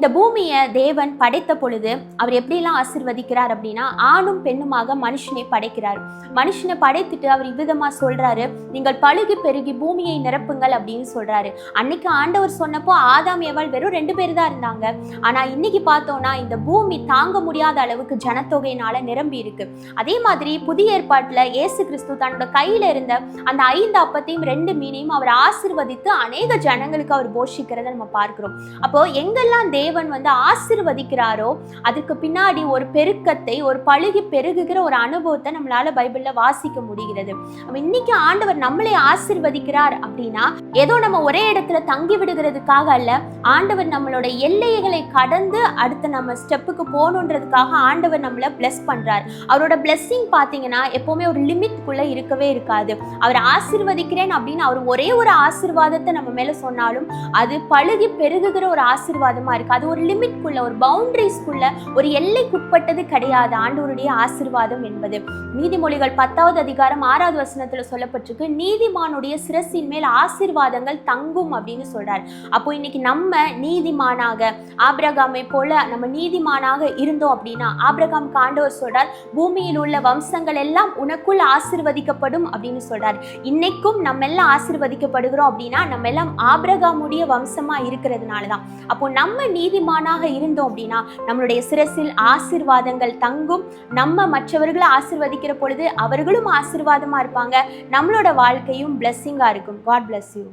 இந்த பூமியை தேவன் படைத்த பொழுது அவர் எப்படிலாம் ஆசீர்வதிக்கிறார் அப்படின்னா, ஆணும் பெண்ணுமாக மனுஷனை படைக்கிறார். மனுஷனை படைத்துட்டு அவர் இவ்விதமா சொல்றாரு, நீங்கள் பழுகி பெருகி பூமியை நிரப்புங்கள் அப்படின்னு சொல்றாரு. அன்னைக்கு ஆண்டவர் சொன்னப்போ ஆதாம் ஏவாள் வெறும் 2 பேர் தான் இருந்தாங்க. ஆனா இன்னைக்கு பார்த்தோம்னா இந்த பூமி தாங்க முடியாத அளவுக்கு ஜனத்தொகையினால நிரம்பி இருக்கு. அதே மாதிரி புதிய ஏற்பாட்டுல இயேசு கிறிஸ்து தன்னோட கையில இருந்த அந்த 5 அப்பத்தையும் 2 மீனையும் அவர் ஆசீர்வதித்து அநேக ஜனங்களுக்கு அவர் போஷிக்கிறத நம்ம பார்க்கிறோம். அப்போ எங்கெல்லாம் தேவன் ஆசீர்வதிக்கிறாரோ அதுக்கு பின்னாடி ஒரு பெருக்கத்தை, ஒரு பழுகி பெருகுகிற ஒரு அனுபவத்தை நம்மளால பைபிள்ல வாசிக்க முடிகிறது. இன்னைக்கு ஆண்டவர் நம்மளை ஆசீர்வதிக்கிறார் அப்படின்னா ஏதோ நம்ம ஒரே இடத்துல தங்கி விடுகிறதுக்காக அல்ல, ஆண்டவர் நம்மளோட எல்லைகளை கடந்து அடுத்த நம்ம ஸ்டெப்புக்கு போகணுன்றதுக்காக ஆண்டவர் நம்மளை பிளஸ் பண்றார். அவரோட பிளெஸிங் பாத்தீங்கன்னா எப்பவுமே ஒரு லிமிட்குள்ள இருக்கவே இருக்காது. அவர் ஆசீர்வதிக்கிறேன் அப்படின்னு அவர் ஒரே ஒரு ஆசீர்வாதத்தை நம்ம மேல சொன்னாலும் அது பழுகி பெருகுகிற ஒரு ஆசீர்வாதமா இருக்கு. அது ஒரு லிமிட்குள்ள, ஒரு பவுண்டரிஸ்குள்ள, ஒரு எல்லைக்குட்பட்டது கிடையாது ஆண்டவருடைய ஆசீர்வாதம் என்பது. நீதிமொழிகள் 10வது அதிகாரம் 6வது வசனத்துல சொல்லப்பட்டிருக்கு, நீதிமானுடைய சிரசின் மேல் ஆசீர்வாதங்கள் தங்கும் அப்படின்னு சொல்றார். அப்போ இன்னைக்கு நம்ம நீதிமானாக ஆபிரகாமை போல நம்ம நீதிமானாக இருந்தோம் அப்படின்னா, ஆபிரகாமுக்கு ஆண்டவர் சொல்றார், பூமியில் உள்ள வம்சங்கள் எல்லாம் உனக்குள் ஆசீர்வதிக்கப்படும் அப்படின்னு சொல்றார். இன்னைக்கும் நம்ம எல்லாம் ஆசீர்வதிக்கப்படுகிறோம் அப்படின்னா நம்ம எல்லாம் ஆபிரகாமுடைய வம்சமா இருக்கிறதுனாலதான். அப்போ நம்ம நீதிமானாக இருந்தோம் அப்படின்னா நம்மளுடைய சிரசில் ஆசீர்வாதங்கள் தங்கும். நம்ம மற்றவர்களை ஆசீர்வதிக்கிற பொழுது அவர்களும் ஆசீர்வாதமா இருப்பாங்க. நம்மளோட வாழ்க்கையும் பிளெஸ்ஸிங்கா இருக்கும். God bless you.